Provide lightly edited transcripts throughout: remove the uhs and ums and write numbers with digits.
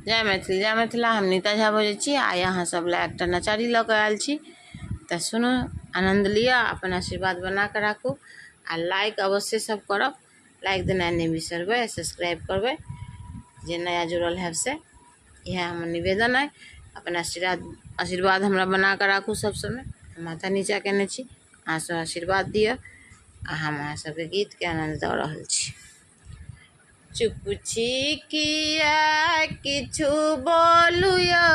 जय मैथिल जय मिथिला। हम नीता झा बजे छी आ यहाँ सब ला एक नचारी ल के आयल छी। तो सुनो, आनंद लिया, अपन आशीर्वाद बना के राखू आ लाइक अवश्य सब करब। लाइक देना नहीं बिसरबे, सब्सक्राइब करबे जे नया जुड़ल है से। यह हमर निवेदन है। अपन आशीर्वाद हमरा बना के राखू सब समय। माथा नीचा केने छी, अहाँ सब आशीर्वाद दिया आ हम अहाँ सबके गीत के आनंद दऽ रहल छी। चुप छी किया किछु बोलू यो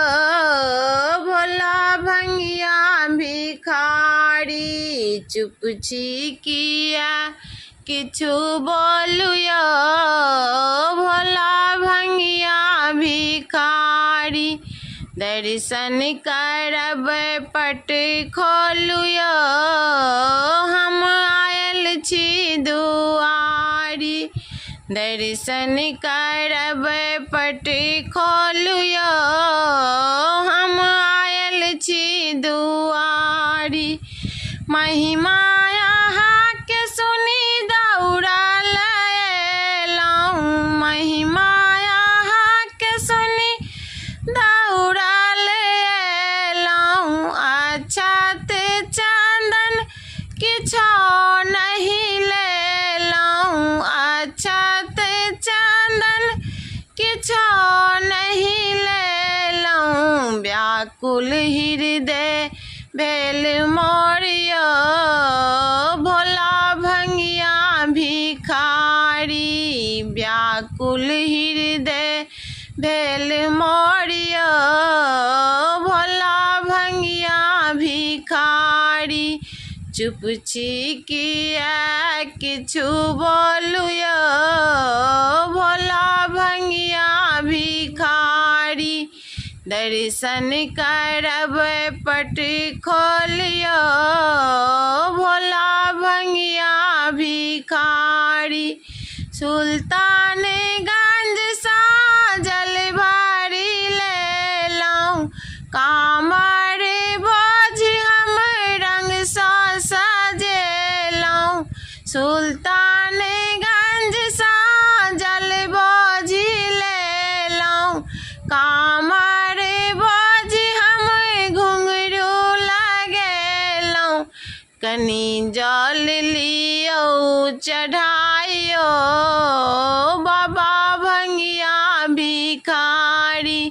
भोला भंगिया भिखारी। चुप छी किया किछु बोलू यो भोला भंगिया भिखारी। दर्शन करब पट खोलू यो हम आयल छी दुआरी। दर्शन करब पट खोलू यो हम आयल छी दुआरी। महिमा यहाँ के सुनी दौड़ल अयलहुँ। महिमा यहाँ के सुनी दौड़ल अयलहुँ। अक्षत चंदन किछो नहीं लेलहुँ। अक्षत चंदन किछो नहीं लेलहुँ। व्याकुल हृदय भेल मोर यो भोला भंगिया भिखारी। व्याकुल हृदय भेल मोर यो भोला भंगिया भिखारी। चुप छी किया किछु बोलू यो भोला भंगिया भिखारी। दर्शन करब पट खोलियो भोला भंगिया भिखारी। सुल्तानगंज सा जल भरी लेलहुँ। कामर बोझ हम रंग सा सजेलहुँ। सुल्तानगंज सा जल बोझ लेलहुँ। कामर बोझ हम घुंघरू लगेलहुँ। कनी जल लियो चढ़ाइयो बाबा भंगिया भिखारी।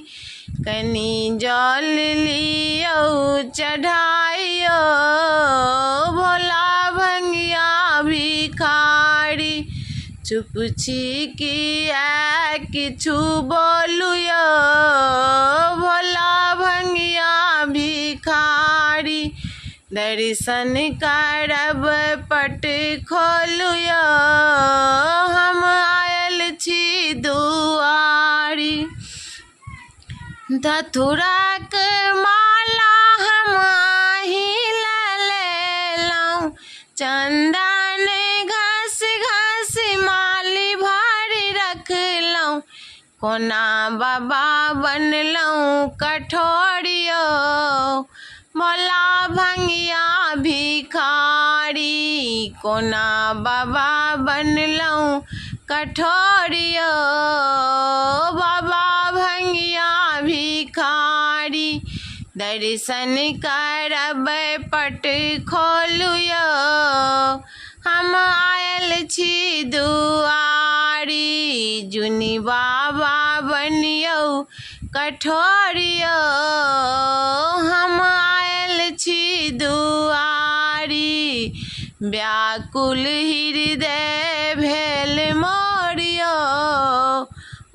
कनी जल लियो चढ़ाइयो भोला भंगिया भिखारी। चुप छी किया किछु बोलू यो भोला भंगिया भिखारी। दर्शन करब पट खोलू यो हम आयल छी दुआरी। धतुराक माला हम आही लेलहुँ। चंदन घस घस माली भरी रखलहुँ। कोना बाबा बनलहुँ कठोरियो भोला भंगिया भिखारी। कोना बाबा बनलहुँ कठोरियो बाबा भंगिया भिखारी। दर्शन करब पट खोलू यो हम आयल छी दुआरी। जुनी बाबा बनियो कठोरियो हम आयल छी दुआरी। व्याकुल हृदय भेल मोर यो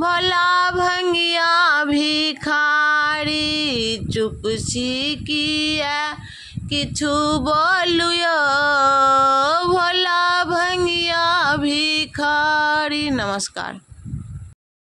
भोला भंगिया भिखारी। चुप छी किया किछु बोलू यो भोला भंगिया भिखारी। नमस्कार।